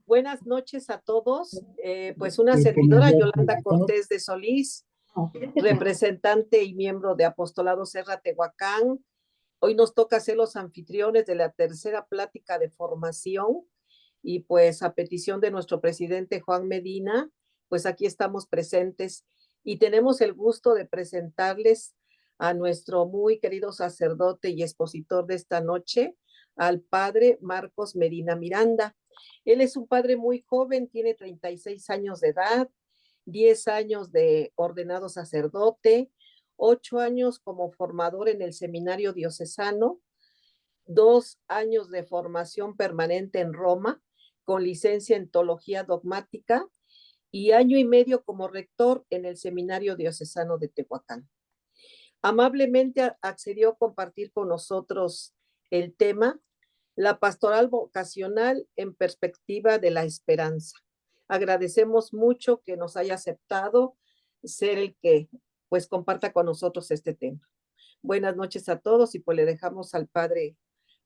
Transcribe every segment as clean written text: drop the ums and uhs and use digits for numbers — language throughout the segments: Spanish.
Buenas noches a todos. Pues una servidora, Yolanda Cortés de Solís, representante y miembro de Apostolado Serra Tehuacán. Hoy nos toca ser los anfitriones de la tercera plática de formación y pues a petición de nuestro presidente Juan Medina, pues aquí estamos presentes y tenemos el gusto de presentarles a nuestro muy querido sacerdote y expositor de esta noche, al padre Marcos Medina Miranda. Él es un padre muy joven, tiene 36 años de edad, 10 años de ordenado sacerdote, 8 años como formador en el seminario diocesano, 2 años de formación permanente en Roma con licencia en teología dogmática y año y medio como rector en el seminario diocesano de Tehuacán. Amablemente accedió a compartir con nosotros el tema la pastoral vocacional en perspectiva de la esperanza. Agradecemos mucho que nos haya aceptado ser el que pues comparta con nosotros este tema. Buenas noches a todos y pues le dejamos al padre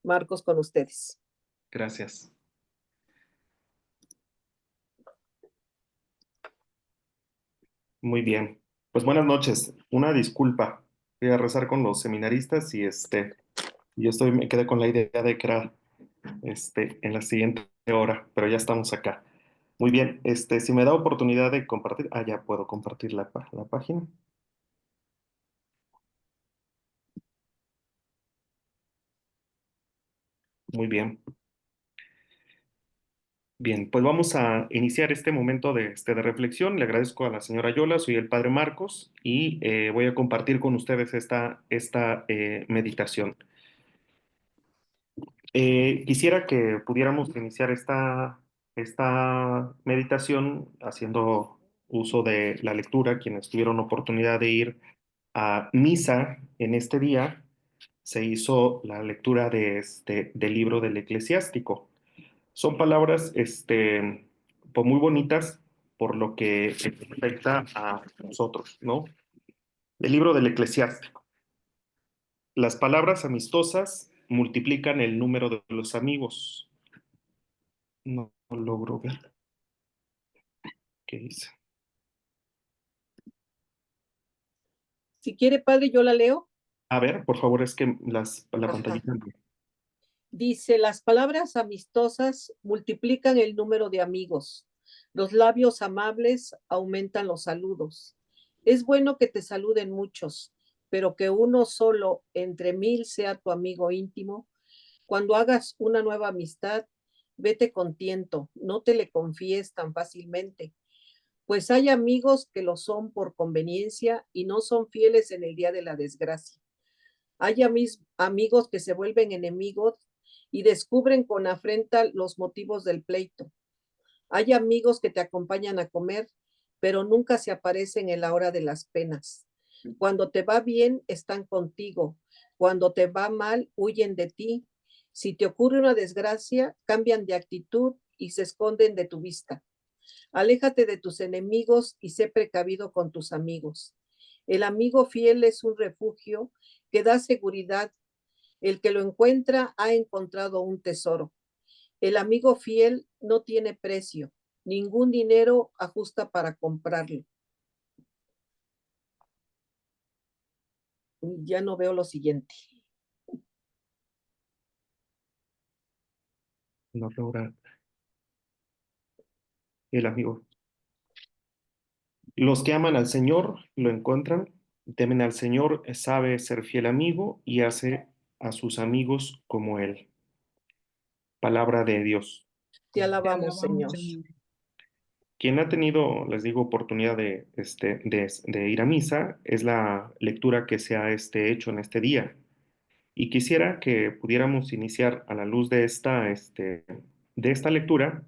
Marcos con ustedes. Gracias. Muy bien. Pues buenas noches. Una disculpa. Voy a rezar con los seminaristas y me quedé con la idea de que era en la siguiente hora, pero ya estamos acá. Muy bien. Si me da oportunidad de compartir, ya puedo compartir la página. Muy bien. Bien, pues vamos a iniciar este momento de reflexión. Le agradezco a la señora Yola, soy el padre Marcos y voy a compartir con ustedes esta meditación. Quisiera que pudiéramos iniciar esta meditación haciendo uso de la lectura. Quienes tuvieron oportunidad de ir a misa en este día, se hizo la lectura del libro del Eclesiástico. Son palabras pues muy bonitas por lo que respecta a nosotros, ¿no? El libro del Eclesiástico. Las palabras amistosas multiplican el número de los amigos. No logro ver qué dice. Si quiere, padre, yo la leo. A ver, por favor, es que la Ajá. pantallita. Dice, las palabras amistosas multiplican el número de amigos. Los labios amables aumentan los saludos. Es bueno que te saluden muchos, pero que uno solo entre 1000 sea tu amigo íntimo. Cuando hagas una nueva amistad, vete con tiento, no te le confíes tan fácilmente, pues hay amigos que lo son por conveniencia y no son fieles en el día de la desgracia. Hay amigos que se vuelven enemigos y descubren con afrenta los motivos del pleito. Hay amigos que te acompañan a comer, pero nunca se aparecen en la hora de las penas. Cuando te va bien, están contigo. Cuando te va mal, huyen de ti. Si te ocurre una desgracia, cambian de actitud y se esconden de tu vista. Aléjate de tus enemigos y sé precavido con tus amigos. El amigo fiel es un refugio que da seguridad. El que lo encuentra ha encontrado un tesoro. El amigo fiel no tiene precio. Ningún dinero ajusta para comprarlo. Ya no veo lo siguiente. No logra el amigo. Los que aman al Señor lo encuentran, temen al Señor, sabe ser fiel amigo y hace a sus amigos como Él. Palabra de Dios. Te alabamos, Señor. Quien ha tenido, les digo, oportunidad de ir a misa, es la lectura que se ha hecho en este día. Y quisiera que pudiéramos iniciar a la luz de esta lectura,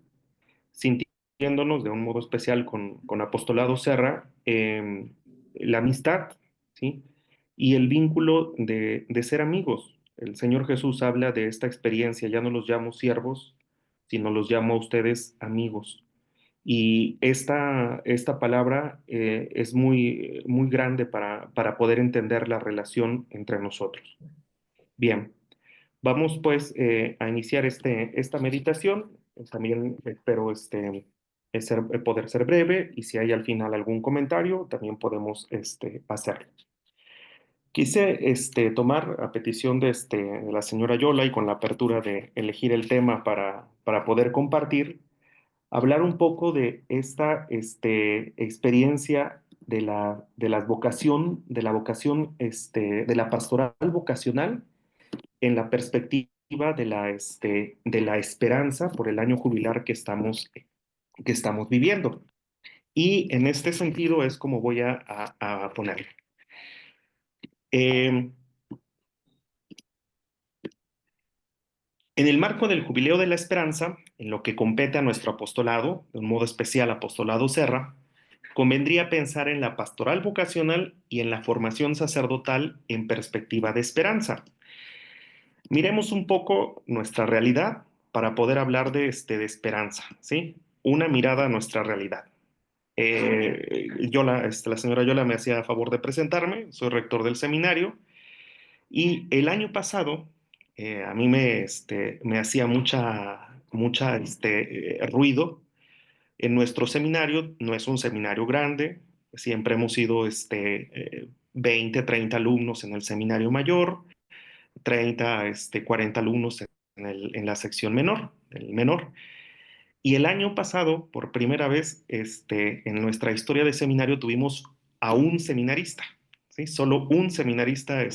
sintiéndonos de un modo especial con Apostolado Serra, la amistad, ¿sí? Y el vínculo de ser amigos. El Señor Jesús habla de esta experiencia, ya no los llamo siervos, sino los llamo a ustedes amigos. Y esta palabra es muy grande para poder entender la relación entre nosotros. Bien, vamos pues a iniciar esta meditación. También espero poder ser breve y si hay al final algún comentario, también podemos hacerlo. Quise tomar a petición de la señora Yola y con la apertura de elegir el tema para poder compartir, hablar un poco de esta experiencia de la vocación, de la pastoral vocacional en la perspectiva de la esperanza por el año jubilar que estamos viviendo. Y en este sentido es como voy a ponerlo. Eh, en el marco del Jubileo de la Esperanza, en lo que compete a nuestro apostolado, de un modo especial apostolado Serra, convendría pensar en la pastoral vocacional y en la formación sacerdotal en perspectiva de esperanza. Miremos un poco nuestra realidad para poder hablar de esperanza, ¿sí? Una mirada a nuestra realidad. La señora Yola me hacía favor de presentarme, soy rector del seminario y el año pasado a mí me hacía mucha ruido. En nuestro seminario no es un seminario grande, siempre hemos sido 20, 30 alumnos en el seminario mayor, 30, 40 alumnos en la sección menor, el menor. Y el año pasado, por primera vez, en nuestra historia de seminario tuvimos a un seminarista, ¿sí? Solo un seminarista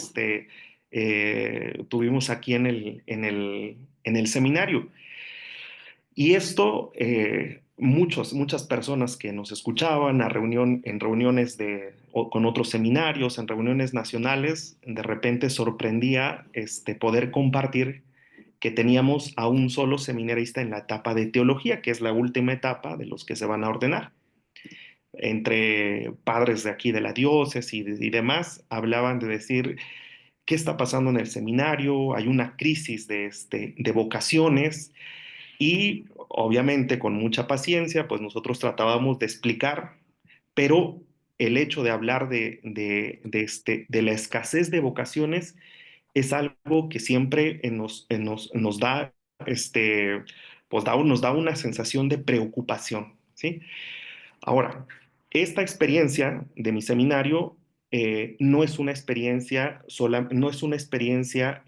tuvimos aquí en el seminario. Y esto, muchas personas que nos escuchaban en reuniones con otros seminarios, en reuniones nacionales, de repente sorprendía poder compartir que teníamos a un solo seminarista en la etapa de teología, que es la última etapa de los que se van a ordenar. Entre padres de aquí de la diócesis y demás, hablaban de decir, ¿qué está pasando en el seminario? Hay una crisis de vocaciones y obviamente con mucha paciencia, pues nosotros tratábamos de explicar, pero el hecho de hablar de la escasez de vocaciones es algo que siempre nos da, nos da una sensación de preocupación, ¿sí? Ahora, esta experiencia de mi seminario no es una experiencia no es una experiencia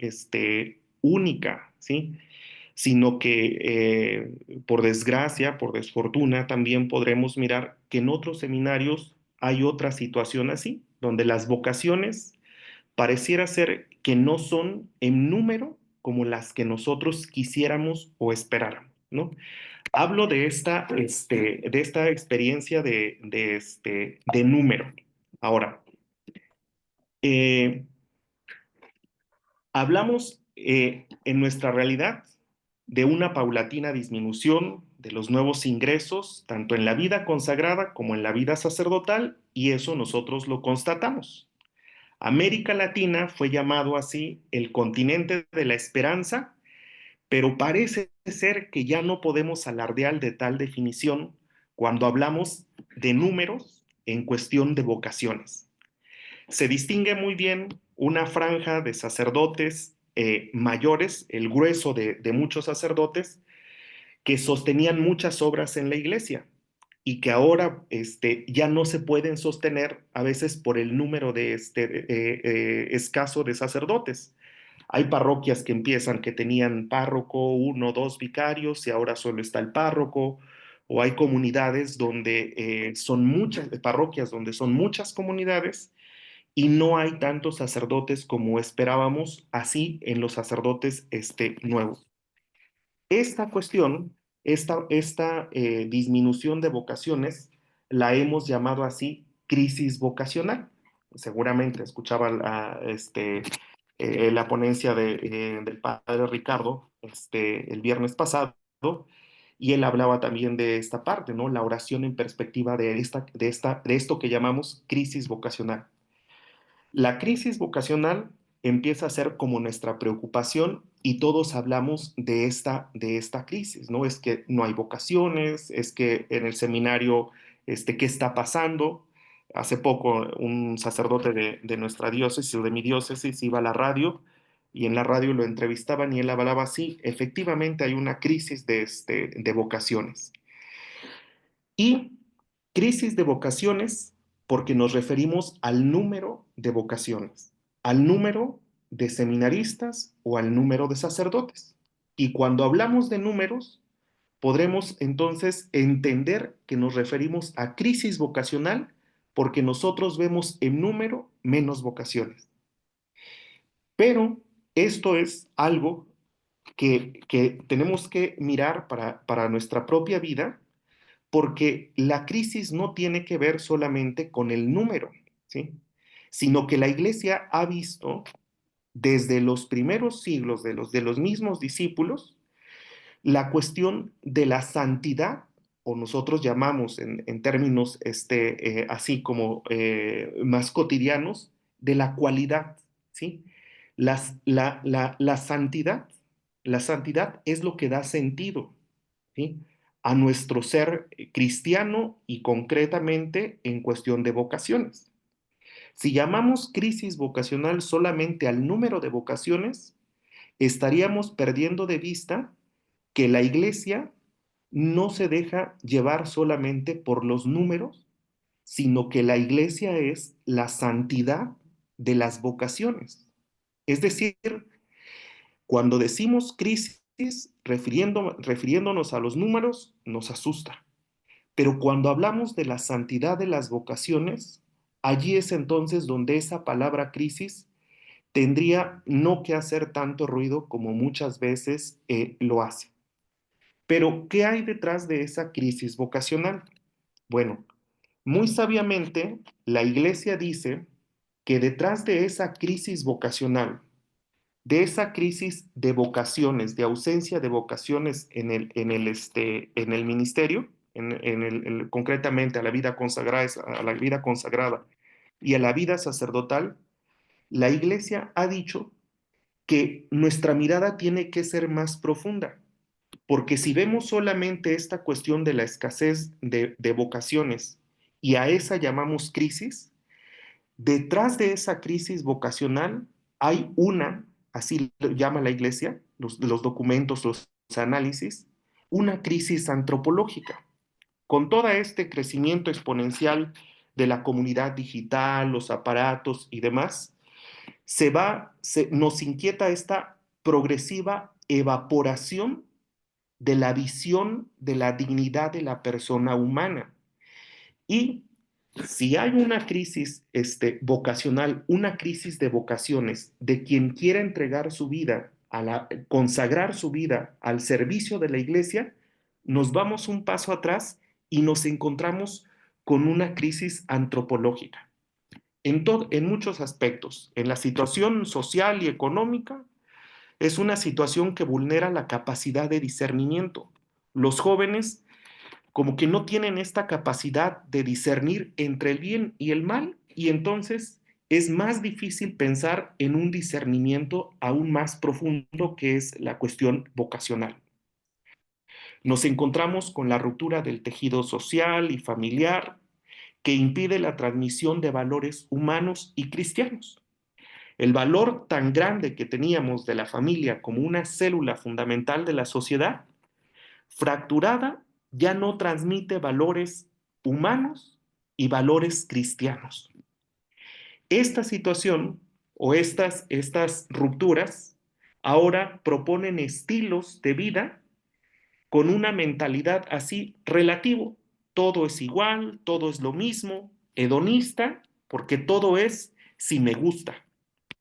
única, ¿sí? Sino que por desgracia, por desfortuna, también podremos mirar que en otros seminarios hay otra situación así, donde las vocaciones pareciera ser que no son en número como las que nosotros quisiéramos o esperáramos, ¿no? Hablo de esta experiencia de número. Ahora, eh, hablamos en nuestra realidad de una paulatina disminución de los nuevos ingresos, tanto en la vida consagrada como en la vida sacerdotal, y eso nosotros lo constatamos. América Latina fue llamado así el continente de la esperanza, pero parece ser que ya no podemos alardear de tal definición cuando hablamos de números en cuestión de vocaciones. Se distingue muy bien una franja de sacerdotes mayores, el grueso de muchos sacerdotes, que sostenían muchas obras en la iglesia y que ahora ya no se pueden sostener a veces por el número escaso de sacerdotes. Hay parroquias que empiezan que tenían párroco, uno, dos vicarios y ahora solo está el párroco. O hay comunidades donde son muchas, parroquias donde son muchas comunidades y no hay tantos sacerdotes como esperábamos, así en los sacerdotes nuevos. Esta cuestión, esta disminución de vocaciones, la hemos llamado así crisis vocacional. Seguramente escuchaba la ponencia del padre Ricardo el viernes pasado y él hablaba también de esta parte, ¿no? La oración en perspectiva de esto que llamamos crisis vocacional. La crisis vocacional empieza a ser como nuestra preocupación y todos hablamos de esta crisis, ¿no? Es que no hay vocaciones, es que en el seminario, ¿qué está pasando? Hace poco un sacerdote de nuestra diócesis o de mi diócesis iba a la radio y en la radio lo entrevistaban y él hablaba así, efectivamente hay una crisis de vocaciones. Y crisis de vocaciones porque nos referimos al número de vocaciones, al número de seminaristas o al número de sacerdotes. Y cuando hablamos de números, podremos entonces entender que nos referimos a crisis vocacional porque nosotros vemos en número menos vocaciones. Pero esto es algo que tenemos que mirar para nuestra propia vida, porque la crisis no tiene que ver solamente con el número, ¿sí? Sino que la iglesia ha visto desde los primeros siglos de los mismos discípulos la cuestión de la santidad, o nosotros llamamos en términos así como más cotidianos, de la cualidad, ¿sí? La la santidad es lo que da sentido, ¿sí? A nuestro ser cristiano y concretamente en cuestión de vocaciones. Si llamamos crisis vocacional solamente al número de vocaciones, estaríamos perdiendo de vista que la iglesia no se deja llevar solamente por los números, sino que la iglesia es la santidad de las vocaciones. Es decir, cuando decimos crisis, refiriéndonos a los números, nos asusta. Pero cuando hablamos de la santidad de las vocaciones, allí es entonces donde esa palabra crisis tendría no que hacer tanto ruido como muchas veces lo hace. Pero, ¿qué hay detrás de esa crisis vocacional? Bueno, muy sabiamente, la Iglesia dice que detrás de esa crisis vocacional, de esa crisis de vocaciones, de ausencia de vocaciones en el ministerio, concretamente a la vida consagrada y a la vida sacerdotal, la Iglesia ha dicho que nuestra mirada tiene que ser más profunda. Porque si vemos solamente esta cuestión de la escasez de vocaciones y a esa llamamos crisis, detrás de esa crisis vocacional hay una, así lo llama la iglesia, los documentos, los análisis, una crisis antropológica. Con todo este crecimiento exponencial de la comunidad digital, los aparatos y demás, nos inquieta esta progresiva evaporación de la visión de la dignidad de la persona humana. Y si hay una crisis vocacional, una crisis de vocaciones de quien quiera entregar su vida, consagrar su vida al servicio de la iglesia, nos vamos un paso atrás y nos encontramos con una crisis antropológica. En muchos aspectos, en la situación social y económica, es una situación que vulnera la capacidad de discernimiento. Los jóvenes como que no tienen esta capacidad de discernir entre el bien y el mal y entonces es más difícil pensar en un discernimiento aún más profundo que es la cuestión vocacional. Nos encontramos con la ruptura del tejido social y familiar que impide la transmisión de valores humanos y cristianos. El valor tan grande que teníamos de la familia como una célula fundamental de la sociedad, fracturada, ya no transmite valores humanos y valores cristianos. Esta situación o estas rupturas ahora proponen estilos de vida con una mentalidad así relativo. Todo es igual, todo es lo mismo, hedonista, porque todo es si me gusta.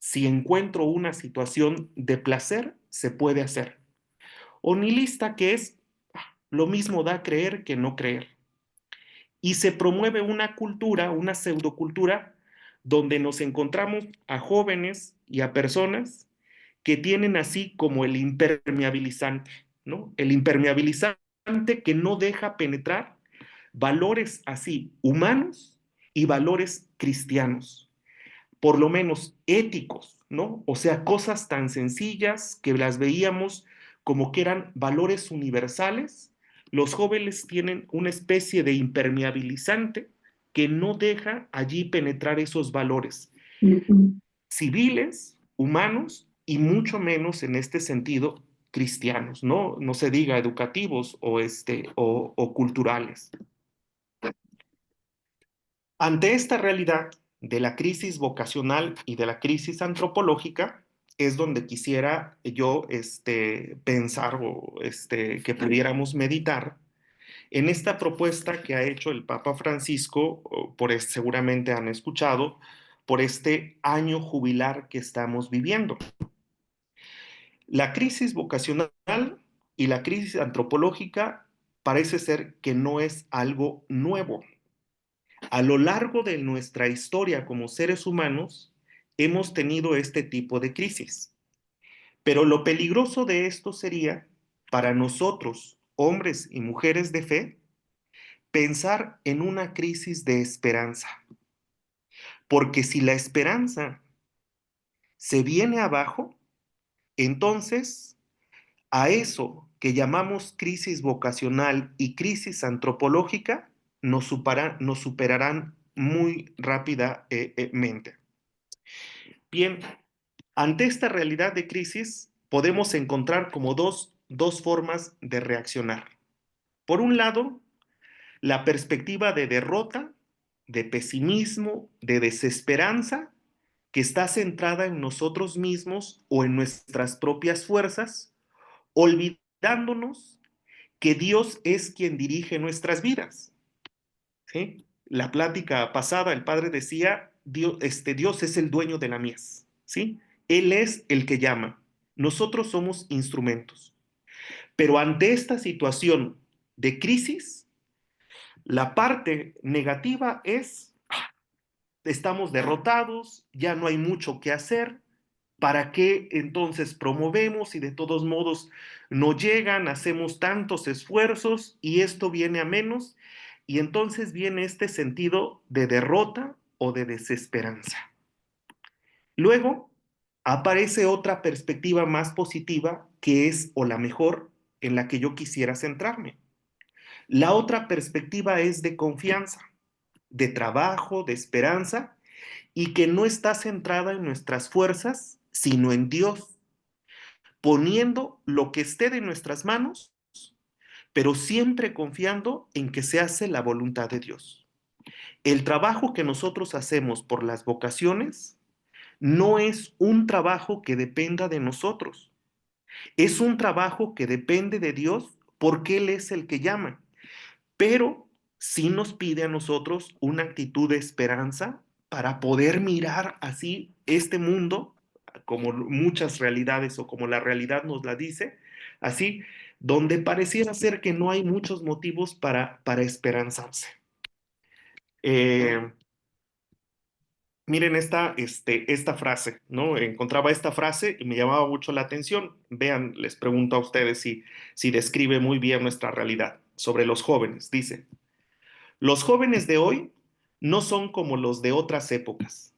Si encuentro una situación de placer, se puede hacer. O nihilista, que es lo mismo da creer que no creer. Y se promueve una cultura, una pseudocultura, donde nos encontramos a jóvenes y a personas que tienen así como el impermeabilizante, ¿no? El impermeabilizante que no deja penetrar valores así humanos y valores cristianos, por lo menos éticos, ¿no? O sea, cosas tan sencillas que las veíamos como que eran valores universales. Los jóvenes tienen una especie de impermeabilizante que no deja allí penetrar esos valores civiles, humanos y mucho menos en este sentido cristianos, ¿no? No se diga educativos o culturales. Ante esta realidad de la crisis vocacional y de la crisis antropológica, es donde quisiera yo pensar que pudiéramos meditar en esta propuesta que ha hecho el Papa Francisco, seguramente han escuchado, por este año jubilar que estamos viviendo. La crisis vocacional y la crisis antropológica parece ser que no es algo nuevo. A lo largo de nuestra historia como seres humanos, hemos tenido este tipo de crisis. Pero lo peligroso de esto sería, para nosotros, hombres y mujeres de fe, pensar en una crisis de esperanza. Porque si la esperanza se viene abajo, entonces a eso que llamamos crisis vocacional y crisis antropológica nos superarán muy rápidamente. Bien, ante esta realidad de crisis podemos encontrar como dos formas de reaccionar. Por un lado, la perspectiva de derrota, de pesimismo, de desesperanza, que está centrada en nosotros mismos o en nuestras propias fuerzas, olvidándonos que Dios es quien dirige nuestras vidas. ¿Sí? La plática pasada, el padre decía, Dios es el dueño de la mies. ¿Sí? Él es el que llama. Nosotros somos instrumentos. Pero ante esta situación de crisis, la parte negativa es, estamos derrotados, ya no hay mucho que hacer, ¿para qué entonces promovemos y de todos modos no llegan, hacemos tantos esfuerzos y esto viene a menos? Y entonces viene este sentido de derrota o de desesperanza. Luego aparece otra perspectiva más positiva que es o la mejor en la que yo quisiera centrarme. La otra perspectiva es de confianza, de trabajo, de esperanza, y que no está centrada en nuestras fuerzas, sino en Dios, poniendo lo que esté de nuestras manos, pero siempre confiando en que se hace la voluntad de Dios. El trabajo que nosotros hacemos por las vocaciones no es un trabajo que dependa de nosotros, es un trabajo que depende de Dios porque Él es el que llama, pero sí nos pide a nosotros una actitud de esperanza para poder mirar así este mundo, como muchas realidades o como la realidad nos la dice, así, donde pareciera ser que no hay muchos motivos para esperanzarse. Eh, Miren esta frase, ¿no? Encontraba esta frase y me llamaba mucho la atención. Vean, les pregunto a ustedes si describe muy bien nuestra realidad sobre los jóvenes. Dice, los jóvenes de hoy no son como los de otras épocas.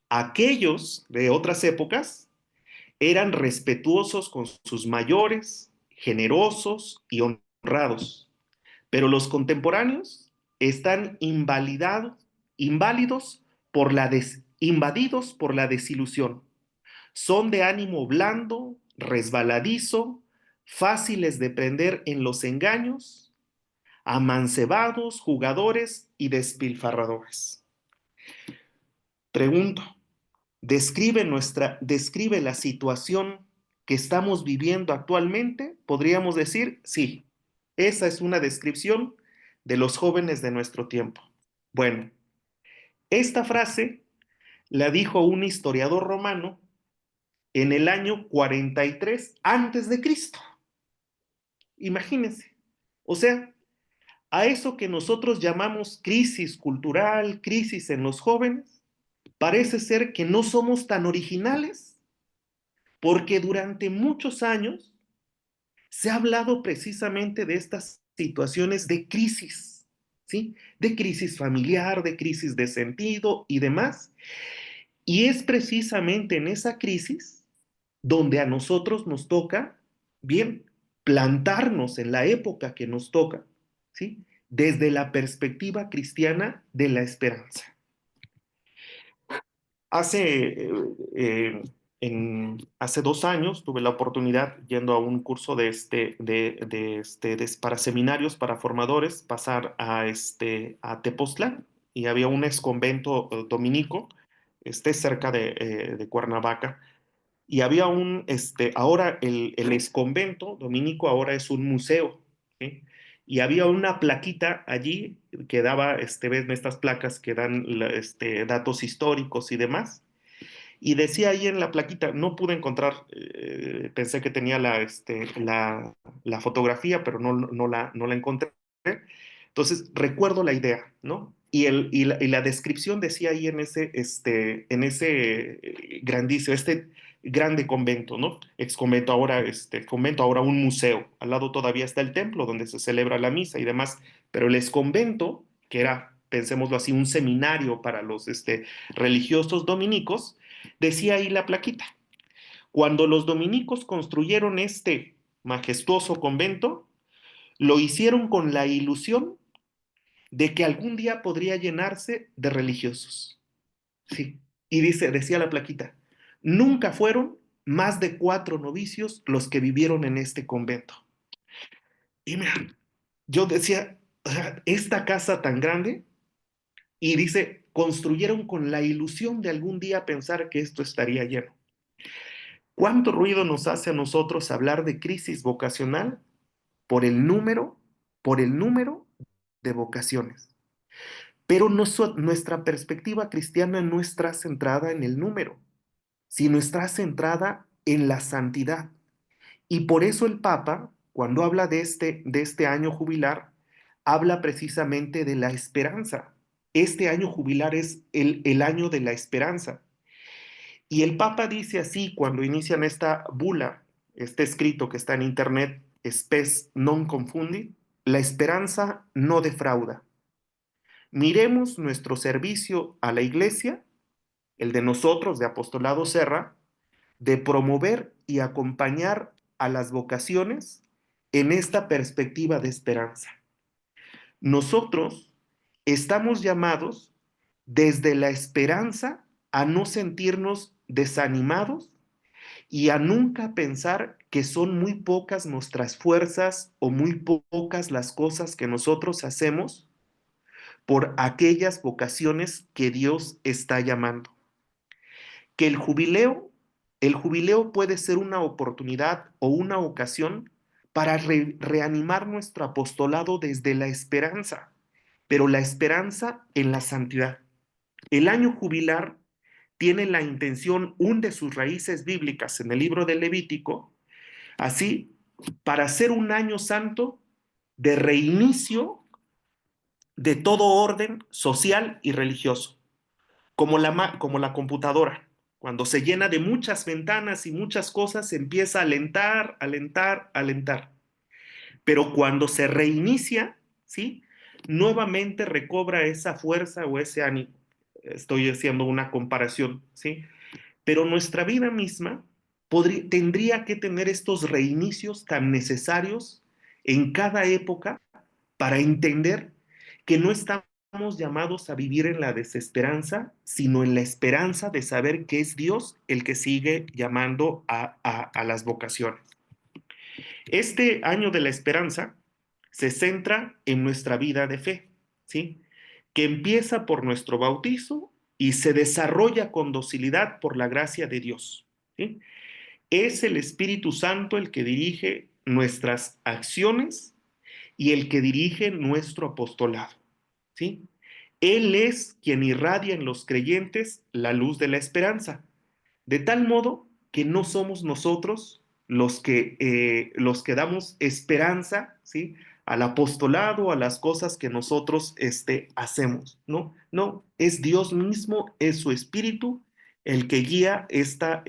Aquellos de otras épocas eran respetuosos con sus mayores, generosos y honrados, pero los contemporáneos están invadidos por la desilusión. Son de ánimo blando, resbaladizo, fáciles de prender en los engaños, amancebados, jugadores y despilfarradores. Pregunto, ¿describe la situación que estamos viviendo actualmente? Podríamos decir, sí, esa es una descripción de los jóvenes de nuestro tiempo. Bueno, esta frase la dijo un historiador romano en el año 43 antes de Cristo. Imagínense. O sea, a eso que nosotros llamamos crisis cultural, crisis en los jóvenes, parece ser que no somos tan originales, porque durante muchos años se ha hablado precisamente de estas situaciones de crisis, ¿sí? De crisis familiar, de crisis de sentido y demás. Y es precisamente en esa crisis donde a nosotros nos toca, bien, plantarnos en la época que nos toca, ¿sí? Desde la perspectiva cristiana de la esperanza. Hace hace 2 años tuve la oportunidad yendo a un curso para seminarios para formadores, pasar a Tepoztlán y había un ex convento dominico, cerca de Cuernavaca. Y había ahora el exconvento dominico ahora es un museo, ¿sí? Y había una plaquita allí que daba, ven estas placas que dan datos históricos y demás. Y decía ahí en la plaquita, no pude encontrar, pensé que tenía la fotografía, pero no la encontré. Entonces, recuerdo la idea, ¿no? Y la descripción decía ahí en ese grandísimo, grande convento, ¿no? Ex convento, ahora convento, ahora un museo. Al lado todavía está el templo donde se celebra la misa y demás, pero el ex convento, que era, pensémoslo así, un seminario para los religiosos dominicos, decía ahí la plaquita. Cuando los dominicos construyeron este majestuoso convento, lo hicieron con la ilusión de que algún día podría llenarse de religiosos. Sí. Y decía la plaquita, nunca fueron más de 4 novicios los que vivieron en este convento. Y mira, yo decía, esta casa tan grande, y dice, construyeron con la ilusión de algún día pensar que esto estaría lleno. ¿Cuánto ruido nos hace a nosotros hablar de crisis vocacional por el número, por el número de vocaciones? Pero nuestra perspectiva cristiana no está centrada en el número, sino está centrada en la santidad. Y por eso el Papa, cuando habla de este año jubilar, habla precisamente de la esperanza. Este año jubilar es el año de la esperanza. Y el Papa dice así cuando inician esta bula, este escrito que está en internet, Spes non confundit, la esperanza no defrauda. Miremos nuestro servicio a la iglesia, el de nosotros, de Apostolado Serra, de promover y acompañar a las vocaciones en esta perspectiva de esperanza. Nosotros estamos llamados desde la esperanza a no sentirnos desanimados y a nunca pensar que son muy pocas nuestras fuerzas o muy pocas las cosas que nosotros hacemos por aquellas vocaciones que Dios está llamando. Que el jubileo puede ser una oportunidad o una ocasión para reanimar nuestro apostolado desde la esperanza, pero la esperanza en la santidad. El año jubilar tiene la intención, hunde sus raíces bíblicas en el libro del Levítico, así, para ser un año santo de reinicio de todo orden social y religioso, como la computadora. Cuando se llena de muchas ventanas y muchas cosas, se empieza a alentar, alentar, alentar. Pero cuando se reinicia, ¿sí? Nuevamente recobra esa fuerza o ese ánimo. Estoy haciendo una comparación, ¿sí? Pero nuestra vida misma tendría que tener estos reinicios tan necesarios en cada época para entender que no estamos llamados a vivir en la desesperanza, sino en la esperanza de saber que es Dios el que sigue llamando a las vocaciones. Este año de la esperanza se centra en nuestra vida de fe, ¿sí? Que empieza por nuestro bautizo y se desarrolla con docilidad por la gracia de Dios, ¿sí? Es el Espíritu Santo el que dirige nuestras acciones y el que dirige nuestro apostolado, ¿sí? Él es quien irradia en los creyentes la luz de la esperanza, de tal modo que no somos nosotros los que damos esperanza, ¿sí? Al apostolado, a las cosas que nosotros hacemos, ¿no? No, es Dios mismo, es su Espíritu el que guía esta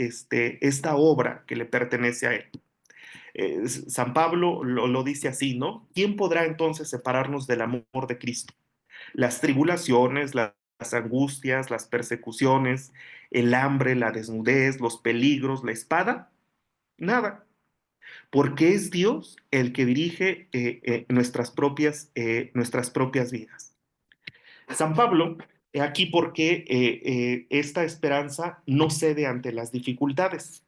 obra que le pertenece a Él. San Pablo lo dice así, ¿no? ¿Quién podrá entonces separarnos del amor de Cristo? Las tribulaciones, las angustias, las persecuciones, el hambre, la desnudez, los peligros, la espada, nada, porque es Dios el que dirige nuestras propias vidas. San Pablo He aquí por qué esta esperanza no cede ante las dificultades,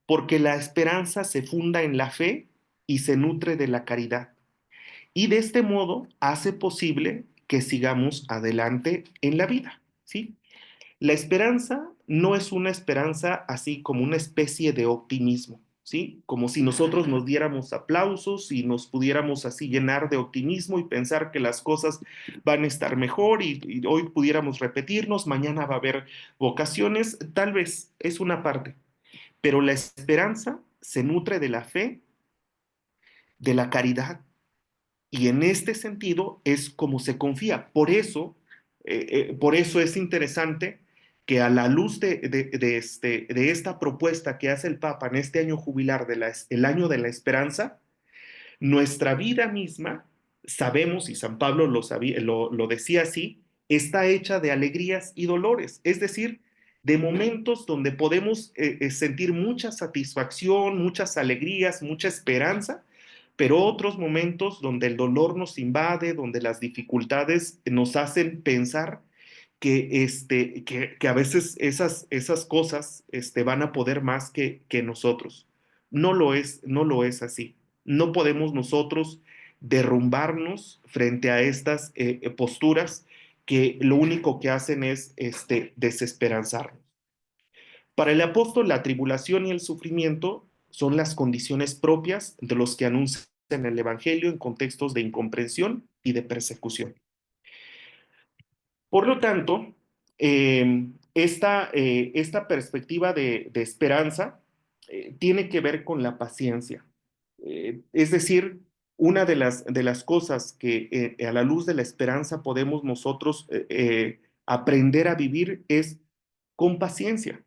porque la esperanza se funda en la fe y se nutre de la caridad. Y de este modo hace posible que sigamos adelante en la vida, ¿sí? La esperanza no es una esperanza así como una especie de optimismo, ¿sí? Como si nosotros nos diéramos aplausos y nos pudiéramos así llenar de optimismo y pensar que las cosas van a estar mejor y hoy pudiéramos repetirnos, mañana va a haber vocaciones, tal vez es una parte, pero la esperanza se nutre de la fe, de la caridad, y en este sentido es como se confía. Por eso es interesante que a la luz de esta propuesta que hace el Papa en este año jubilar, el año de la esperanza, nuestra vida misma, sabemos, y San Pablo lo decía así, está hecha de alegrías y dolores, es decir, de momentos donde podemos sentir mucha satisfacción, muchas alegrías, mucha esperanza, pero otros momentos donde el dolor nos invade, donde las dificultades nos hacen pensar que a veces esas cosas van a poder más que nosotros. No lo es así. No podemos nosotros derrumbarnos frente a estas posturas que lo único que hacen es desesperanzarnos. Para el apóstol, la tribulación y el sufrimiento son las condiciones propias de los que anuncian el Evangelio en contextos de incomprensión y de persecución. Por lo tanto, esta perspectiva de esperanza tiene que ver con la paciencia. Es decir, una de las cosas que a la luz de la esperanza podemos nosotros aprender a vivir es con paciencia.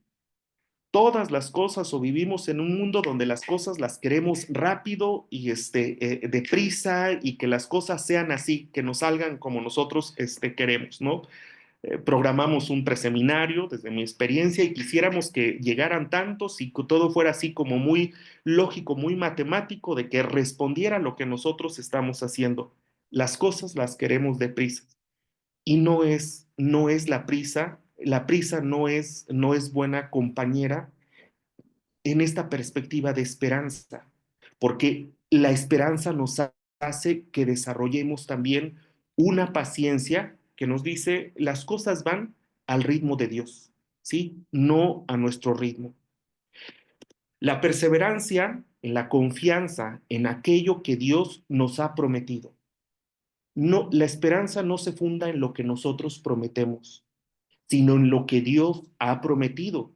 Todas las cosas o vivimos en un mundo donde las cosas las queremos rápido y deprisa y que las cosas sean así, que nos salgan como nosotros queremos, ¿no? Programamos un preseminario, desde mi experiencia, y quisiéramos que llegaran tantos y que todo fuera así como muy lógico, muy matemático, de que respondiera a lo que nosotros estamos haciendo. Las cosas las queremos deprisa. Y no es la prisa no es buena compañera en esta perspectiva de esperanza, porque la esperanza nos hace que desarrollemos también una paciencia que nos dice las cosas van al ritmo de Dios, ¿sí? No a nuestro ritmo. La perseverancia en la confianza en aquello que Dios nos ha prometido. No, la esperanza no se funda en lo que nosotros prometemos, sino en lo que Dios ha prometido,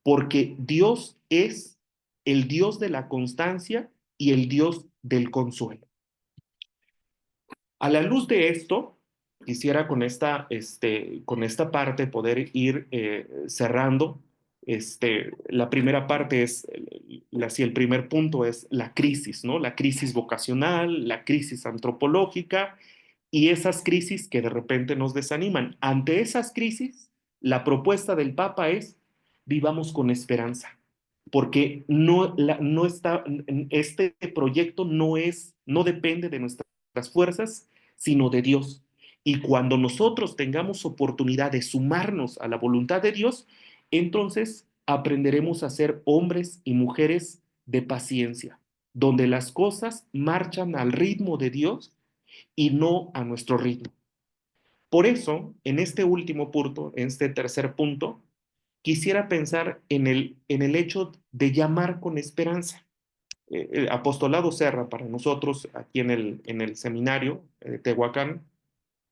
porque Dios es el Dios de la constancia y el Dios del consuelo. A la luz de esto, quisiera con esta parte poder ir cerrando. La primera parte es, si el primer punto es la crisis, ¿no? La crisis vocacional, la crisis antropológica y esas crisis que de repente nos desaniman. Ante esas crisis, la propuesta del Papa es vivamos con esperanza, porque no está, este proyecto no depende de nuestras fuerzas, sino de Dios. Y cuando nosotros tengamos oportunidad de sumarnos a la voluntad de Dios, entonces aprenderemos a ser hombres y mujeres de paciencia, donde las cosas marchan al ritmo de Dios y no a nuestro ritmo. Por eso, en este último punto, en este tercer punto, quisiera pensar en el hecho de llamar con esperanza. El apostolado Serra para nosotros aquí en el seminario de Tehuacán,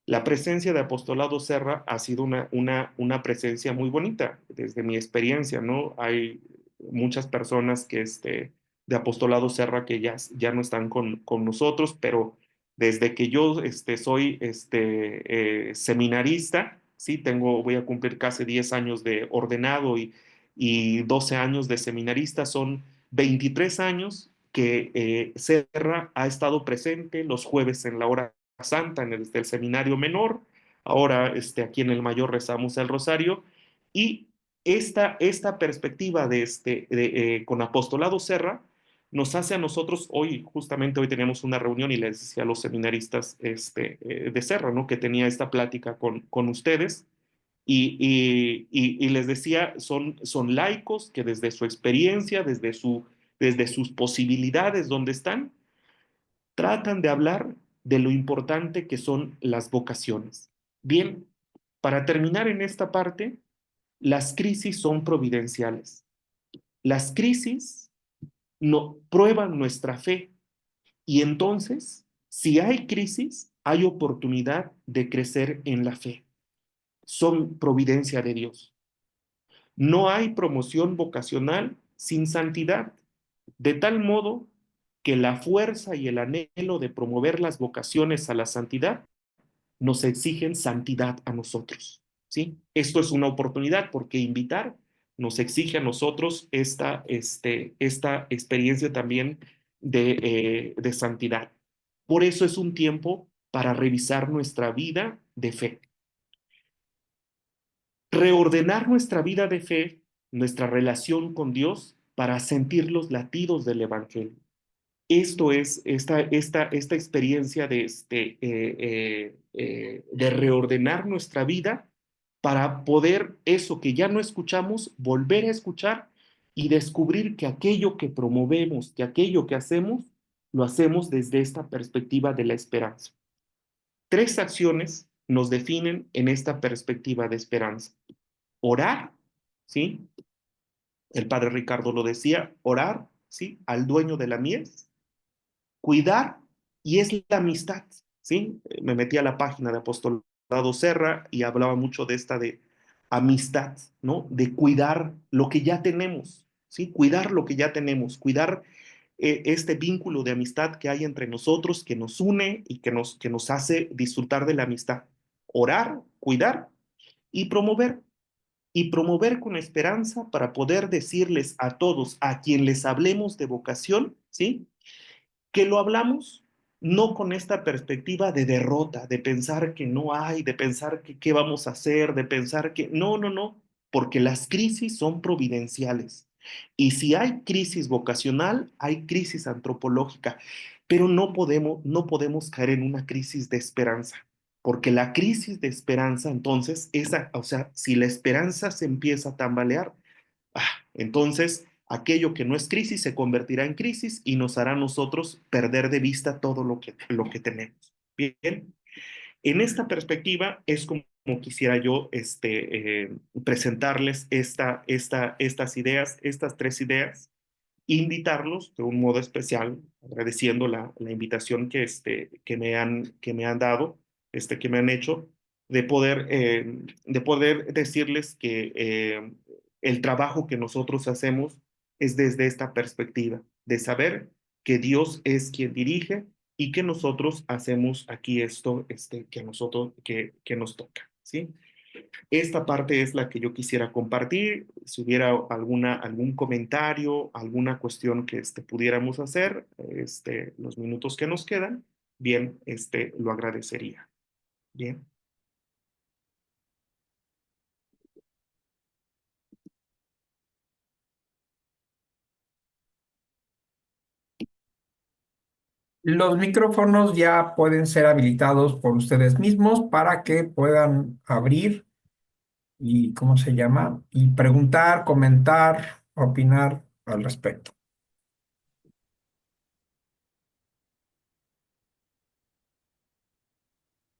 la presencia de apostolado Serra ha sido una presencia muy bonita desde mi experiencia, ¿no? Hay muchas personas de apostolado Serra que ya no están con nosotros, pero desde que yo soy seminarista, sí, voy a cumplir casi 10 años de ordenado y 12 años de seminarista, son 23 años que Serra ha estado presente los jueves en la hora santa del seminario menor, ahora aquí en el mayor rezamos el rosario, y esta perspectiva con Apostolado Serra nos hace a nosotros, justamente hoy teníamos una reunión y les decía a los seminaristas de Serra, ¿no? Que tenía esta plática con ustedes, y les decía, son laicos que desde su experiencia, desde sus posibilidades donde están, tratan de hablar de lo importante que son las vocaciones. Bien, para terminar en esta parte, las crisis son providenciales. Las crisis no, prueban nuestra fe y entonces, si hay crisis, hay oportunidad de crecer en la fe. Son providencia de Dios. No hay promoción vocacional sin santidad, de tal modo que la fuerza y el anhelo de promover las vocaciones a la santidad nos exigen santidad a nosotros, ¿sí? Esto es una oportunidad porque invitar nos exige a nosotros esta experiencia también de santidad. Por eso es un tiempo para revisar nuestra vida de fe. Reordenar nuestra vida de fe, nuestra relación con Dios, para sentir los latidos del Evangelio. Esto es esta experiencia de reordenar nuestra vida para poder eso que ya no escuchamos, volver a escuchar y descubrir que aquello que promovemos, que aquello que hacemos, lo hacemos desde esta perspectiva de la esperanza. Tres acciones nos definen en esta perspectiva de esperanza. Orar, ¿sí? El padre Ricardo lo decía, orar, ¿sí? Al dueño de la mies, cuidar y es la amistad, ¿sí? Me metí a la página de Apostolado Serra y hablaba mucho de esta de amistad, ¿no? De cuidar lo que ya tenemos, ¿sí? Cuidar lo que ya tenemos, cuidar este vínculo de amistad que hay entre nosotros, que nos une y que nos hace disfrutar de la amistad. Orar, cuidar y promover. Y promover con esperanza para poder decirles a todos, a quien les hablemos de vocación, ¿sí? Que lo hablamos no con esta perspectiva de derrota, de pensar que no hay, de pensar que qué vamos a hacer, de pensar que no, no, no, porque las crisis son providenciales. Y si hay crisis vocacional, hay crisis antropológica, pero no podemos caer en una crisis de esperanza, porque la crisis de esperanza, entonces, o sea, si la esperanza se empieza a tambalear, entonces, aquello que no es crisis se convertirá en crisis y nos hará a nosotros perder de vista todo lo que tenemos. Bien, en esta perspectiva es como quisiera yo presentarles estas ideas, estas tres ideas, invitarlos de un modo especial, agradeciendo la invitación que me han dado, que me han hecho, de poder decirles que el trabajo que nosotros hacemos es desde esta perspectiva, de saber que Dios es quien dirige y que nosotros hacemos aquí esto que nos toca, ¿sí? Esta parte es la que yo quisiera compartir. Si hubiera algún comentario, alguna cuestión que pudiéramos hacer, los minutos que nos quedan, bien, lo agradecería. Bien. Los micrófonos ya pueden ser habilitados por ustedes mismos para que puedan abrir y, ¿cómo se llama? Y preguntar, comentar, opinar al respecto.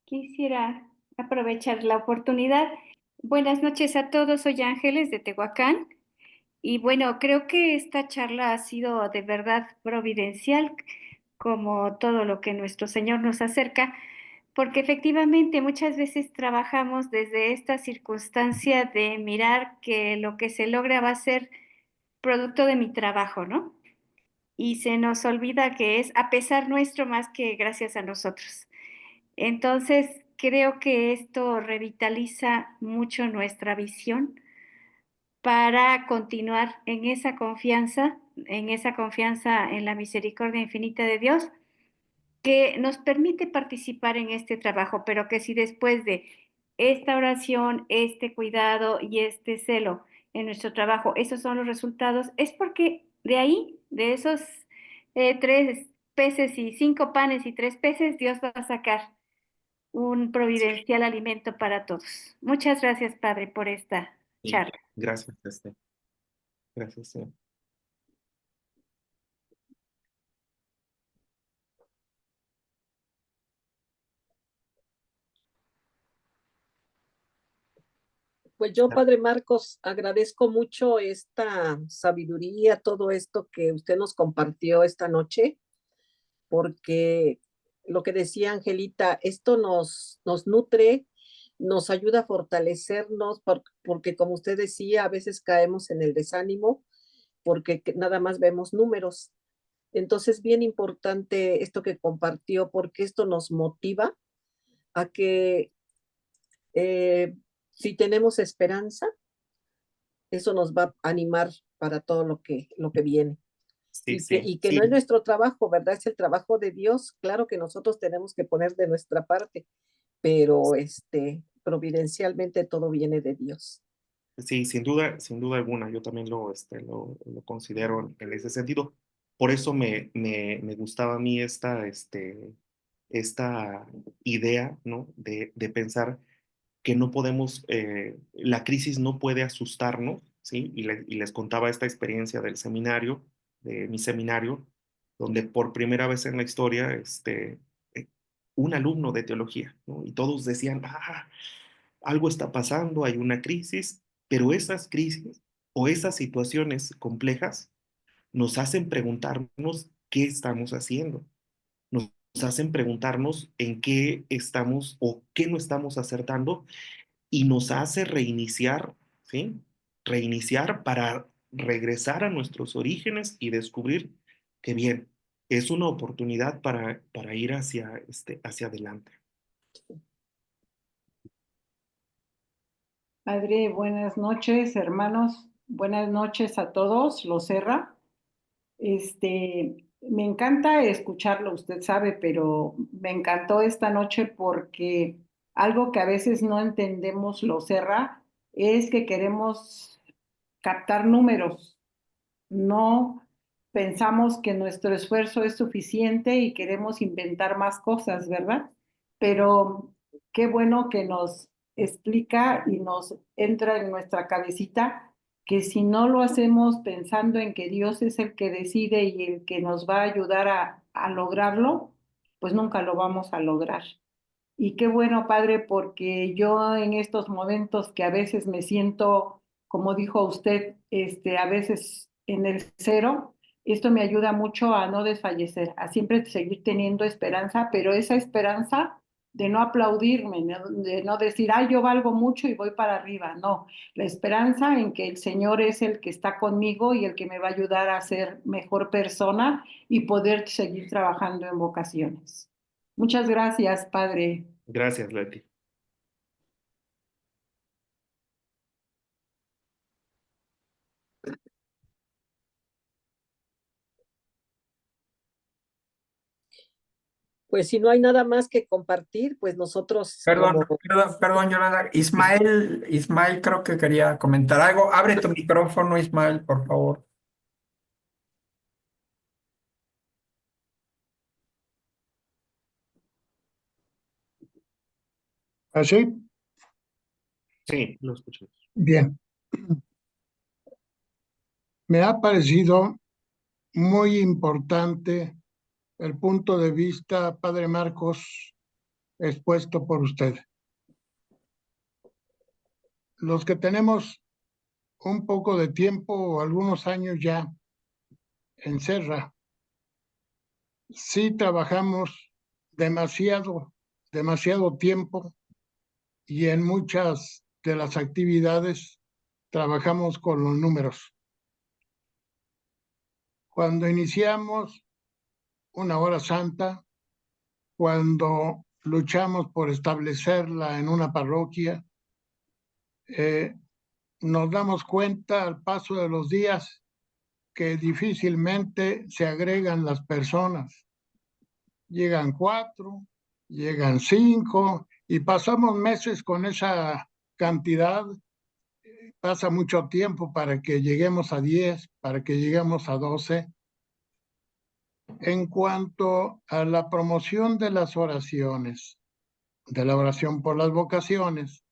Quisiera aprovechar la oportunidad. Buenas noches a todos, soy Ángeles de Tehuacán y bueno, creo que esta charla ha sido de verdad providencial, como todo lo que nuestro Señor nos acerca, porque efectivamente muchas veces trabajamos desde esta circunstancia de mirar que lo que se logra va a ser producto de mi trabajo, ¿no? Y se nos olvida que es a pesar nuestro más que gracias a nosotros. Entonces, creo que esto revitaliza mucho nuestra visión para continuar en esa confianza en la misericordia infinita de Dios, que nos permite participar en este trabajo, pero que si después de esta oración, este cuidado y este celo en nuestro trabajo, esos son los resultados, es porque de ahí, de esos 3 peces y 5 panes y 3 peces, Dios va a sacar un providencial alimento para todos. Muchas gracias, Padre, por esta Y charla. gracias, gracias. Pues yo, Padre Marcos, agradezco mucho esta sabiduría, todo esto que usted nos compartió esta noche, porque lo que decía Angelita, esto nos nutre, nos ayuda a fortalecernos, porque como usted decía, a veces caemos en el desánimo porque nada más vemos números. Entonces, bien importante esto que compartió, porque esto nos motiva a que eh, si tenemos esperanza, eso nos va a animar para todo lo que viene. Sí, sí, Y que no es nuestro trabajo, ¿verdad? Es el trabajo de Dios. Claro que nosotros tenemos que poner de nuestra parte, pero providencialmente todo viene de Dios. sí, sin duda alguna, yo también lo considero en ese sentido. Por eso me gustaba a mí esta idea, ¿no? De pensar que no podemos, la crisis no puede asustarnos, ¿sí? Y les contaba esta experiencia del seminario, de mi seminario, donde por primera vez en la historia, eh, un alumno de teología, ¿no? Y todos decían, algo está pasando, hay una crisis, pero esas crisis o esas situaciones complejas nos hacen preguntarnos qué estamos haciendo, nos hacen preguntarnos en qué estamos o qué no estamos acertando y nos hace reiniciar, ¿sí? Reiniciar para regresar a nuestros orígenes y descubrir que bien, es una oportunidad para ir hacia adelante. Padre, buenas noches, hermanos. Buenas noches a todos. Los Serra. Me encanta escucharlo, usted sabe, pero me encantó esta noche porque algo que a veces no entendemos, los Serra, es que queremos captar números. No pensamos que nuestro esfuerzo es suficiente y queremos inventar más cosas, ¿verdad? Pero qué bueno que nos explica y nos entra en nuestra cabecita que si no lo hacemos pensando en que Dios es el que decide y el que nos va a ayudar a lograrlo, pues nunca lo vamos a lograr. Y qué bueno, padre, porque yo en estos momentos que a veces me siento, como dijo usted, a veces en el cero, esto me ayuda mucho a no desfallecer, a siempre seguir teniendo esperanza, pero esa esperanza de no aplaudirme, de no decir, ay, yo valgo mucho y voy para arriba. No, la esperanza en que el Señor es el que está conmigo y el que me va a ayudar a ser mejor persona y poder seguir trabajando en vocaciones. Muchas gracias, padre. Gracias, Leti. Pues si no hay nada más que compartir, pues nosotros Perdón, Yolanda. Ismael creo que quería comentar algo. Abre tu micrófono, Ismael, por favor. ¿Así? Sí, lo escuchamos. Bien. Me ha parecido muy importante el punto de vista, Padre Marcos, expuesto por usted. Los que tenemos un poco de tiempo o algunos años ya en Serra, sí trabajamos demasiado tiempo y en muchas de las actividades trabajamos con los números. Cuando iniciamos una hora santa, cuando luchamos por establecerla en una parroquia, nos damos cuenta al paso de los días que difícilmente se agregan las personas. Llegan 4, llegan 5 y pasamos meses con esa cantidad. Pasa mucho tiempo para que lleguemos a 10, para que lleguemos a 12. En cuanto a la promoción de las oraciones, de la oración por las vocaciones,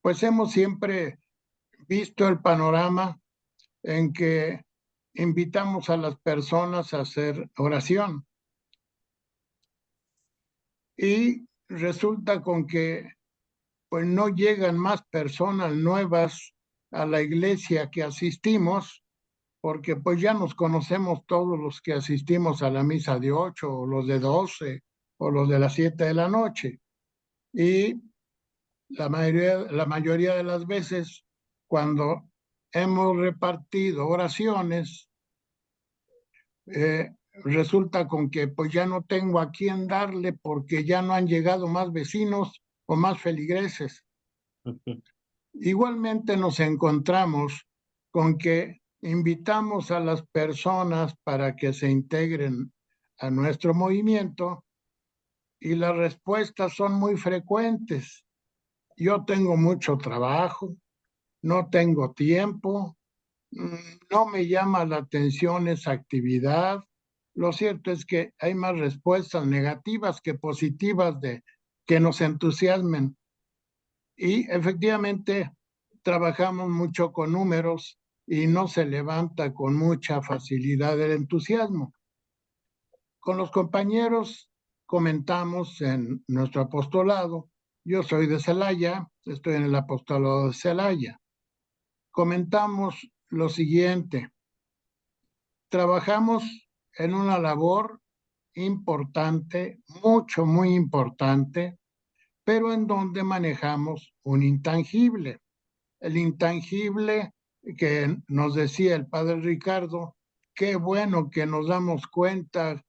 pues hemos siempre visto el panorama en que invitamos a las personas a hacer oración. Y resulta con que pues no llegan más personas nuevas a la iglesia que asistimos, porque pues ya nos conocemos todos los que asistimos a la misa de 8, o los de 12, o los de las 7 de la noche. Y la mayoría de las veces, cuando hemos repartido oraciones, resulta con que pues ya no tengo a quién darle porque ya no han llegado más vecinos o más feligreses. Igualmente nos encontramos con que invitamos a las personas para que se integren a nuestro movimiento y las respuestas son muy frecuentes. Yo tengo mucho trabajo, no tengo tiempo, no me llama la atención esa actividad. Lo cierto es que hay más respuestas negativas que positivas que nos entusiasmen. Y efectivamente trabajamos mucho con números y no se levanta con mucha facilidad el entusiasmo. Con los compañeros comentamos en nuestro apostolado. Yo soy de Celaya, estoy en el apostolado de Celaya. Comentamos lo siguiente: trabajamos en una labor importante, muy importante, pero en donde manejamos un intangible. El intangible que nos decía el padre Ricardo, qué bueno que nos damos cuenta,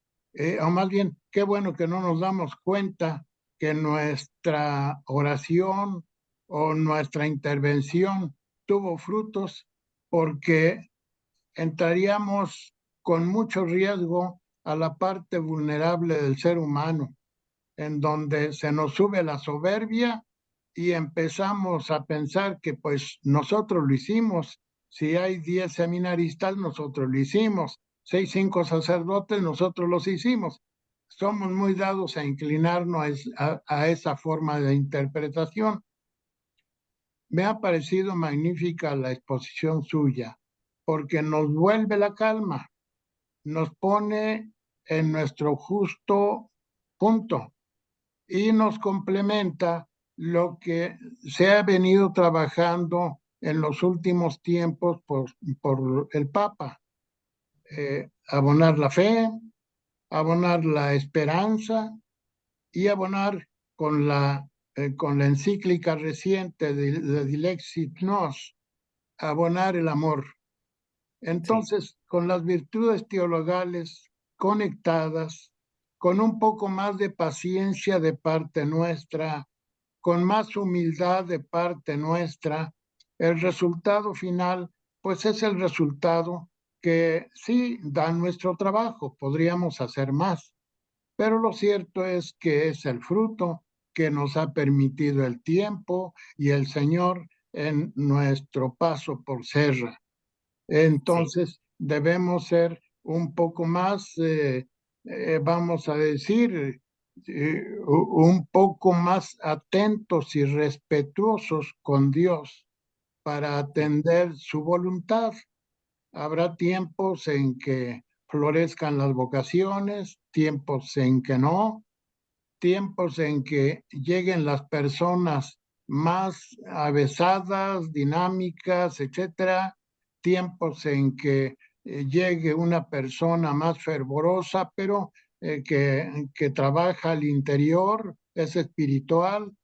o más bien, qué bueno que no nos damos cuenta que nuestra oración o nuestra intervención tuvo frutos, porque entraríamos con mucho riesgo a la parte vulnerable del ser humano, en donde se nos sube la soberbia y empezamos a pensar que pues nosotros lo hicimos. Si hay 10 seminaristas, nosotros lo hicimos. Si hay 5 sacerdotes, nosotros los hicimos. Somos muy dados a inclinarnos a esa forma de interpretación. Me ha parecido magnífica la exposición suya, porque nos vuelve la calma, nos pone en nuestro justo punto y nos complementa lo que se ha venido trabajando en los últimos tiempos por el Papa. Abonar la fe, abonar la esperanza y abonar con la encíclica reciente de Dilexit Nos, abonar el amor. Entonces, con las virtudes teologales conectadas, con un poco más de paciencia de parte nuestra, con más humildad de parte nuestra, el resultado final, pues es el resultado que sí da nuestro trabajo, podríamos hacer más, pero lo cierto es que es el fruto que nos ha permitido el tiempo y el Señor en nuestro paso por Serra. Entonces, debemos ser un poco más, vamos a decir, un poco más atentos y respetuosos con Dios para atender su voluntad. Habrá tiempos en que florezcan las vocaciones, tiempos en que no, tiempos en que lleguen las personas más avesadas, dinámicas, etcétera, tiempos en que llegue una persona más fervorosa, pero que trabaja al interior, es espiritual.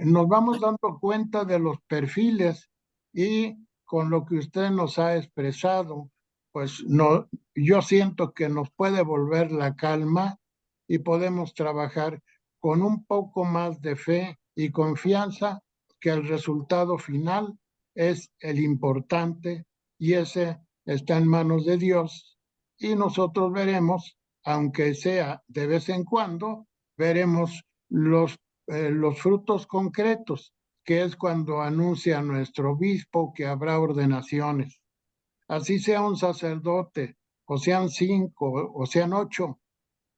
Nos vamos dando cuenta de los perfiles y con lo que usted nos ha expresado, pues no, yo siento que nos puede volver la calma y podemos trabajar con un poco más de fe y confianza que el resultado final es el importante y ese está en manos de Dios y nosotros veremos, aunque sea de vez en cuando, veremos los frutos concretos, que es cuando anuncia nuestro obispo que habrá ordenaciones. Así sea un sacerdote, o sean 5, o sean 8,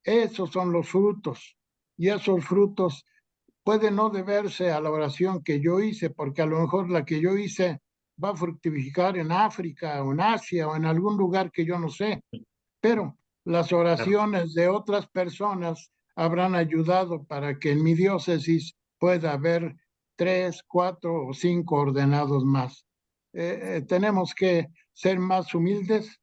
esos son los frutos y esos frutos puede no deberse a la oración que yo hice, porque a lo mejor la que yo hice va a fructificar en África o en Asia o en algún lugar que yo no sé, pero las oraciones de otras personas habrán ayudado para que en mi diócesis pueda haber 3, 4 o 5 ordenados más. Tenemos que ser más humildes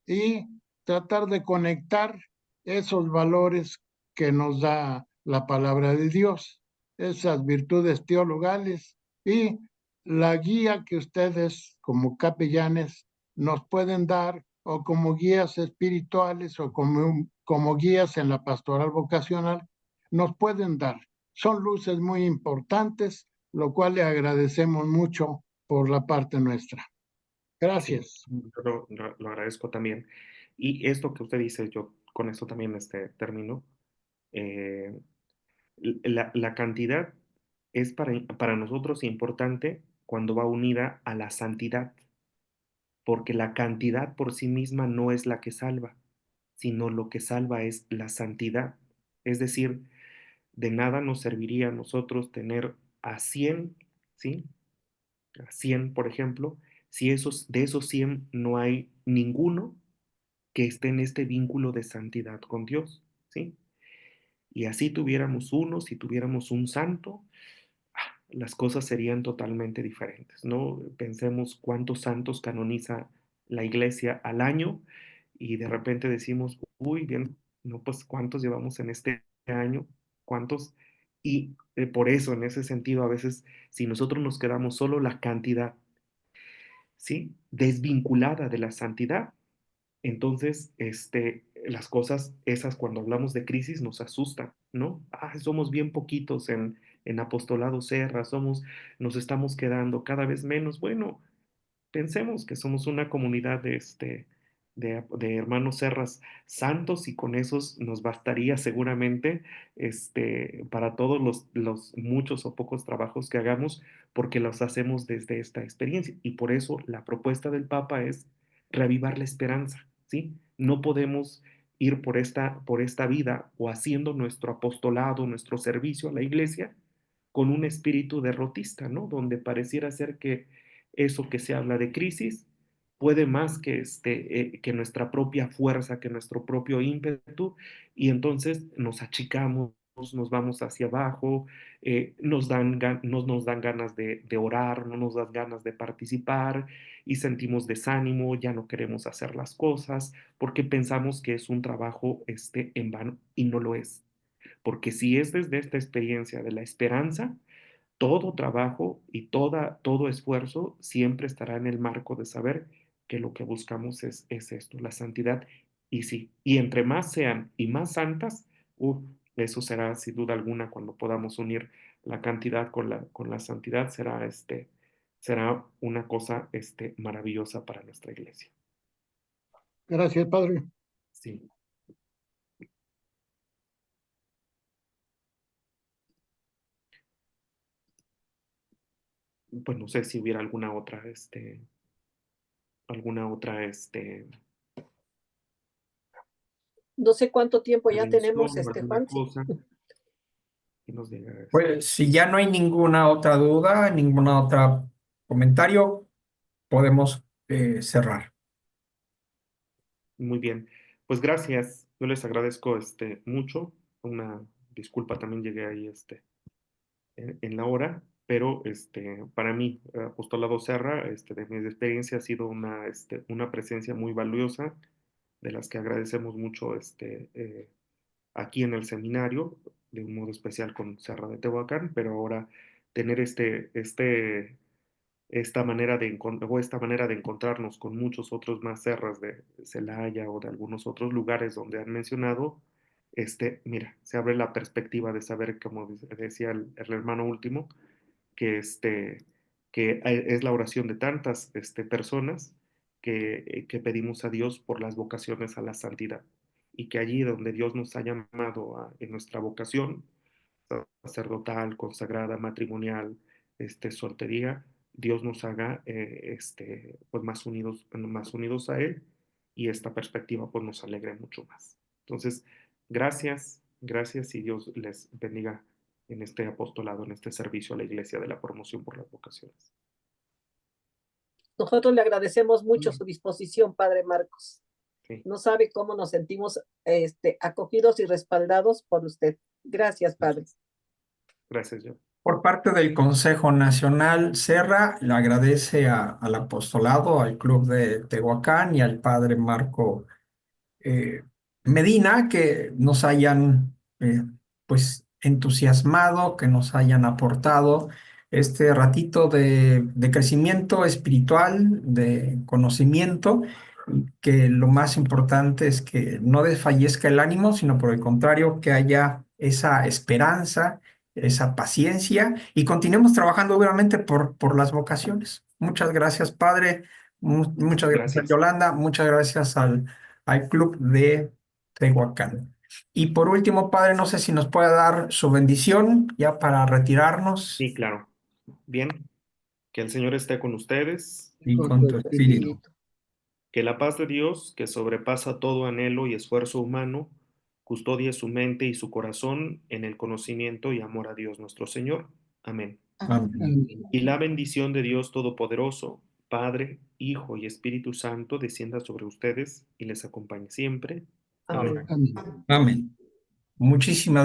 y tratar de conectar esos valores que nos da la palabra de Dios, esas virtudes teologales y la guía que ustedes como capellanes nos pueden dar o como guías espirituales o como guías en la pastoral vocacional nos pueden dar. Son luces muy importantes, lo cual le agradecemos mucho por la parte nuestra. Gracias. Sí, yo lo agradezco también. Y esto que usted dice, yo con esto también termino. eh, la cantidad es para nosotros importante cuando va unida a la santidad, porque la cantidad por sí misma no es la que salva, sino lo que salva es la santidad. Es decir, de nada nos serviría a nosotros tener a 100, ¿sí? A 100, por ejemplo, si de esos 100 no hay ninguno que esté en este vínculo de santidad con Dios, ¿sí? Y así tuviéramos uno, si tuviéramos un santo, las cosas serían totalmente diferentes, ¿no? Pensemos cuántos santos canoniza la iglesia al año y de repente decimos, uy, bien, no, pues cuántos llevamos en este año, cuántos. Y por eso, en ese sentido, a veces, si nosotros nos quedamos solo la cantidad, ¿sí? Desvinculada de la santidad, entonces, las cosas esas cuando hablamos de crisis nos asustan, ¿no? Ah, somos bien poquitos en Apostolado Serra, nos estamos quedando cada vez menos. Bueno, pensemos que somos una comunidad de hermanos Serras santos y con esos nos bastaría seguramente para todos los muchos o pocos trabajos que hagamos porque los hacemos desde esta experiencia. Y por eso la propuesta del Papa es reavivar la esperanza, ¿sí? No podemos ir por esta vida o haciendo nuestro apostolado, nuestro servicio a la iglesia con un espíritu derrotista, ¿no? Donde pareciera ser que eso que se habla de crisis puede más que nuestra propia fuerza, que nuestro propio ímpetu, y entonces nos achicamos, nos vamos hacia abajo, no nos dan ganas de orar, no nos dan ganas de participar y sentimos desánimo, ya no queremos hacer las cosas porque pensamos que es un trabajo en vano y no lo es. Porque si es desde esta experiencia de la esperanza, todo trabajo y todo esfuerzo siempre estará en el marco de saber que lo que buscamos es esto, la santidad. Y sí, y entre más sean y más santas, eso será sin duda alguna cuando podamos unir la cantidad con la santidad, será una cosa maravillosa para nuestra iglesia. Gracias, Padre. Sí. Pues no sé si hubiera alguna otra, No sé cuánto tiempo ya tenemos, prevención o alguna Juan. cosa que nos diga. Pues si ya no hay ninguna otra duda, ninguna otra comentario, podemos cerrar. Muy bien, pues gracias. Yo les agradezco mucho. Una disculpa, también llegué ahí en la hora, pero para mí, Apostolado Serra, de mi experiencia ha sido una presencia muy valiosa, de las que agradecemos mucho aquí en el seminario, de un modo especial con Serra de Tehuacán, pero ahora tener esta manera de encontrarnos con muchos otros más serras de Celaya o de algunos otros lugares donde han mencionado, mira, se abre la perspectiva de saber, como decía el hermano último, que, es la oración de tantas personas que pedimos a Dios por las vocaciones a la santidad y que allí donde Dios nos ha llamado en nuestra vocación, sacerdotal, consagrada, matrimonial, soltería, Dios nos haga pues más unidos a Él y esta perspectiva pues nos alegre mucho más. Entonces, gracias y Dios les bendiga en este apostolado, en este servicio a la Iglesia de la promoción por las vocaciones. Nosotros le agradecemos mucho su disposición, Padre Marcos. Sí. No sabe cómo nos sentimos acogidos y respaldados por usted. Gracias, Padre. Gracias, yo. Por parte del Consejo Nacional, Serra le agradece al apostolado, al Club de Tehuacán y al Padre Marco Medina que nos hayan pues entusiasmado, que nos hayan aportado este ratito de crecimiento espiritual, de conocimiento, y que lo más importante es que no desfallezca el ánimo, sino por el contrario, que haya esa esperanza, esa paciencia y continuemos trabajando obviamente por las vocaciones. Muchas gracias, Padre. Muchas gracias, Gracias. Yolanda. Muchas gracias al Club de Tehuacán. Y por último, Padre, no sé si nos puede dar su bendición ya para retirarnos Sí, claro. Bien, que el Señor esté con ustedes, y con tu espíritu. que la paz de Dios, que sobrepasa todo anhelo y esfuerzo humano, custodie su mente y su corazón en el conocimiento y amor a Dios nuestro Señor. Amén. Amén. Y la bendición de Dios Todopoderoso, Padre, Hijo y Espíritu Santo, descienda sobre ustedes y les acompañe siempre. Amén. Amén. Amén. Muchísimas